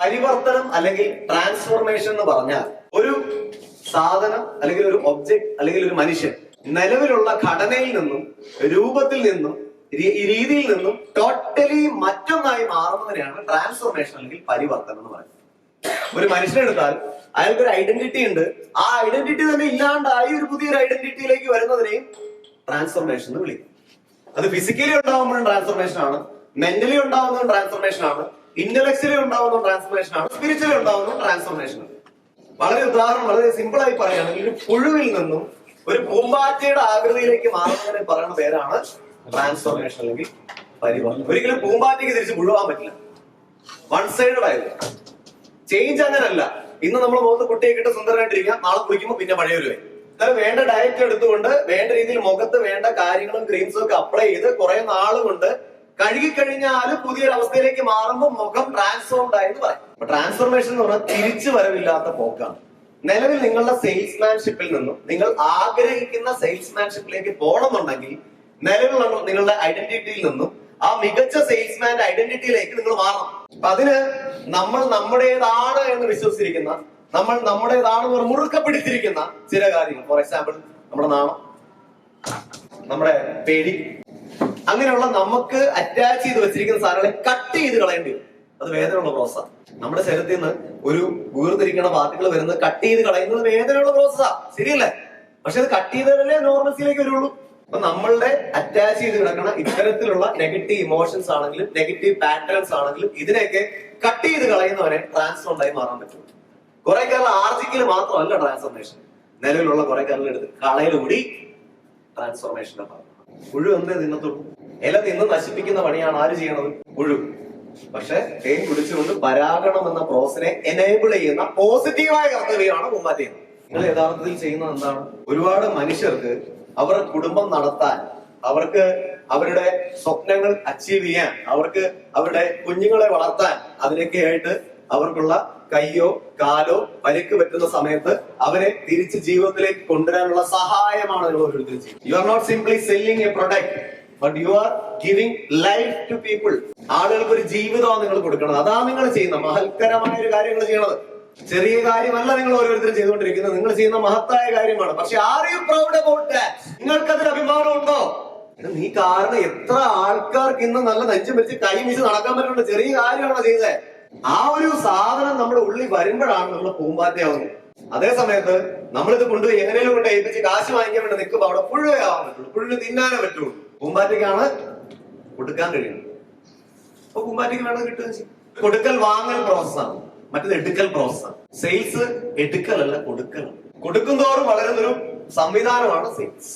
പരിവർത്തനം അല്ലെങ്കിൽ ട്രാൻസ്ഫോർമേഷൻ എന്ന് പറഞ്ഞാൽ ഒരു സാധനം അല്ലെങ്കിൽ ഒരു ഒബ്ജക്ട് അല്ലെങ്കിൽ ഒരു മനുഷ്യൻ നിലവിലുള്ള ഘടനയിൽ നിന്നും രൂപത്തിൽ നിന്നും രീതിയിൽ നിന്നും ടോട്ടലി മറ്റൊന്നായി മാറുന്നതിനെയാണ് ട്രാൻസ്ഫോർമേഷൻ അല്ലെങ്കിൽ പരിവർത്തനം എന്ന് പറയുന്നത്. ഒരു മനുഷ്യനെടുത്താൽ അയാൾക്ക് ഒരു ഐഡന്റിറ്റി ഉണ്ട്, ആ ഐഡന്റിറ്റി തന്നെ ഇല്ലാണ്ടായി ഒരു പുതിയൊരു ഐഡന്റിറ്റിയിലേക്ക് വരുന്നതിനെയും ട്രാൻസ്ഫോർമേഷൻ എന്ന് വിളിക്കും. അത് ഫിസിക്കലി ഉണ്ടാകുമ്പോഴും ട്രാൻസ്ഫോർമേഷൻ ആണ്, മെന്റലി ഉണ്ടാകുന്നതും ട്രാൻസ്ഫോർമേഷൻ ആണ്, ഇന്റലക്ച്വലി ഉണ്ടാകുന്ന ട്രാൻസ്ഫോർമേഷൻ ആണ്, സ്പിരിച്വലി ഉണ്ടാകുന്ന ട്രാൻസ്ഫോർമേഷൻ ആണ്. വളരെ ഉദാഹരണം വളരെ സിമ്പിൾ ആയി പറയുകയാണെങ്കിൽ ഒരു പുഴുവിൽ നിന്നും ഒരു പൂമ്പാറ്റയുടെ ആകൃതിയിലേക്ക് മാറുന്നതിനെ പറയുന്ന പേരാണ് ട്രാൻസ്ഫോർമേഷൻ അല്ലെങ്കിൽ പരിവർത്തനം. ഒരിക്കലും പൂമ്പാറ്റയ്ക്ക് തിരിച്ച് പുഴുവാൻ പറ്റില്ല, വൺ സൈഡഡ് ആയിരുന്നു. ചേഞ്ച് അങ്ങനല്ല. ഇന്ന് നമ്മൾ മുഖത്ത് കുട്ടിയൊക്കെ ഇട്ട് സുന്ദരമായിട്ടിരിക്കാം, നാളെ കുളിക്കുമ്പോൾ പിന്നെ പഴയൊരുവായി. എന്നാൽ വേണ്ട ഡയറ്റ് എടുത്തുകൊണ്ട് വേണ്ട രീതിയിൽ മുഖത്ത് വേണ്ട കാര്യങ്ങളും ക്രീംസും ഒക്കെ അപ്ലൈ ചെയ്ത് കുറെ നാളുകൊണ്ട് കഴുകിക്കഴിഞ്ഞാൽ പുതിയൊരു അവസ്ഥയിലേക്ക് മാറുമ്പോൾ മുഖം ട്രാൻസ്ഫോംഡ് ആയെന്ന് പറയും. ട്രാൻസ്ഫോർമേഷൻ എന്ന് പറഞ്ഞാൽ തിരിച്ചു വരവില്ലാത്ത പോക്കാണ്. നിലവിൽ നിങ്ങളുടെ സെയിൽസ്മാൻഷിപ്പിൽ നിന്നും നിങ്ങൾ ആഗ്രഹിക്കുന്ന സെയിൽസ്മാൻഷിപ്പിലേക്ക് പോകണമെന്നുണ്ടെങ്കിൽ നിലവിലുള്ള നിങ്ങളുടെ ഐഡന്റിറ്റിയിൽ നിന്നും ആ മികച്ച സെയിൽസ്മാന്റെ ഐഡന്റിറ്റിയിലേക്ക് നിങ്ങൾ മാറണം. അപ്പൊ അതിന് നമ്മൾ നമ്മുടേതാണ് എന്ന് വിശ്വസിച്ചിരിക്കുന്ന, നമ്മൾ നമ്മുടേതാണെന്ന് മുറുക്കെ പിടിച്ചിരിക്കുന്ന ചില കാര്യങ്ങൾ, ഫോർ എക്സാമ്പിൾ നമ്മുടെ നാണം, നമ്മുടെ പേടി, അങ്ങനെയുള്ള നമുക്ക് അറ്റാച്ച് ചെയ്ത് വെച്ചിരിക്കുന്ന സാധനങ്ങളെ കട്ട് ചെയ്ത് കളയേണ്ടി വരും. അത് വേദനയുള്ള പ്രോസസ്സാണ്. നമ്മുടെ ശരീരത്തിൽ നിന്ന് ഒരു വീർത്തിരിക്കുന്ന പാർട്ടികൾ വരുന്നത് കട്ട് ചെയ്ത് കളയുന്നത് വേദനയുള്ള പ്രോസസ്സാ, ശരിയല്ലേ? പക്ഷെ അത് കട്ട് ചെയ്താലല്ലേ നോർമൽസിലേക്ക് വരുള്ളൂ. അപ്പൊ നമ്മളുടെ അറ്റാച്ച് ചെയ്ത് കിടക്കുന്ന ഇത്തരത്തിലുള്ള നെഗറ്റീവ് ഇമോഷൻസ് ആണെങ്കിലും നെഗറ്റീവ് പാറ്റേൺസ് ആണെങ്കിലും ഇതിനെയൊക്കെ കട്ട് ചെയ്ത് കളയുന്നവരെ ട്രാൻസ്ഫോംഡ് ആയി മാറാൻ പറ്റും. കുറെ കാലം ആർജിക്കൽ മാത്രമല്ല ട്രാൻസ്ഫോർമേഷൻ, നിലവിലുള്ള കുറെ കാലം എടുത്ത് കളയിലൂടി ട്രാൻസ്ഫോർമേഷന്റെ ഭാഗം. പുഴു എന്തേ തിന്നത്തുള്ളൂ? ഇല തിന്ന് നശിപ്പിക്കുന്ന പണിയാണ് ആര് ചെയ്യണത്? പുഴു. പക്ഷെ തേൻ കുടിച്ചുകൊണ്ട് പരാഗണം എന്ന പ്രോസസിനെ എനേബിൾ ചെയ്യുന്ന പോസിറ്റീവായ കർത്തവ്യമാണ് പൂമ്പാറ്റ ചെയ്യുന്നത്. നിങ്ങൾ യഥാർത്ഥത്തിൽ ചെയ്യുന്നത് എന്താണ്? ഒരുപാട് മനുഷ്യർക്ക് അവരുടെ കുടുംബം നടത്താൻ, അവർക്ക് അവരുടെ സ്വപ്നങ്ങൾ അച്ചീവ് ചെയ്യാൻ, അവർക്ക് അവരുടെ കുഞ്ഞുങ്ങളെ വളർത്താൻ, അതിനൊക്കെ ആയിട്ട് അവർക്കുള്ള കയ്യോ കാലോ പരിക്ക് പറ്റുന്ന സമയത്ത് അവരെ തിരിച്ച് ജീവിതത്തിലേക്ക് കൊണ്ടുവരാനുള്ള സഹായമാണ് നിങ്ങൾ ഓരോരുത്തരും ചെയ്യുന്നത്. You are not simply selling a product, but you are giving life to people. ആളുകൾക്ക് ഒരു ജീവിതമാണ് നിങ്ങൾ കൊടുക്കുന്നത്. അതാണ് നിങ്ങൾ ചെയ്യുന്ന മഹത്കരമായ ഒരു കാര്യങ്ങൾ ചെയ്യണത്. ചെറിയ കാര്യമല്ല നിങ്ങൾ ഓരോരുത്തരും ചെയ്തുകൊണ്ടിരിക്കുന്നത്, നിങ്ങൾ ചെയ്യുന്ന മഹത്തായ കാര്യമാണ്. പക്ഷെ are you proud about that? നിങ്ങൾക്കതിന് അഭിമാനം ഉണ്ടോ? നീ കാരണം എത്ര ആൾക്കാർക്ക് ഇന്ന് നല്ല നെഞ്ചും വെച്ച് കൈ വീശി നടക്കാൻ പറ്റുന്നുണ്ട്. ചെറിയ കാര്യമാണോ ചെയ്തത്? ആ ഒരു സാധനം നമ്മുടെ ഉള്ളിൽ വരുമ്പോഴാണ് നമ്മൾ പൂമ്പാറ്റയാവുന്നത്. അതേ സമയത്ത് നമ്മളിത് കൊണ്ടുപോയി എങ്ങനെയും കൊണ്ട് ഏൽപ്പിച്ച് കാശ് വാങ്ങിക്കാൻ വേണ്ടി നിൽക്കുമ്പോൾ അവിടെ പുഴുവേ ആവാൻ പറ്റുള്ളൂ, പുഴുവിന് തിന്നാനേ പറ്റുള്ളൂ. പൂമ്പാറ്റയ്ക്കാണ് കൊടുക്കാൻ കഴിയുന്നത്. അപ്പൊ പൂമ്പാറ്റയ്ക്ക് വേണ്ടത് കിട്ടുകയും ചെയ്യും. കൊടുക്കൽ വാങ്ങൽ പ്രോസസ്സാണ്, മറ്റേത് എടുക്കൽ പ്രോസസ്സാണ്. സെയിൽസ് എടുക്കലല്ല, കൊടുക്കലാണ്. കൊടുക്കും തോറും വളരുന്നൊരു സംവിധാനമാണ് സെയിൽസ്.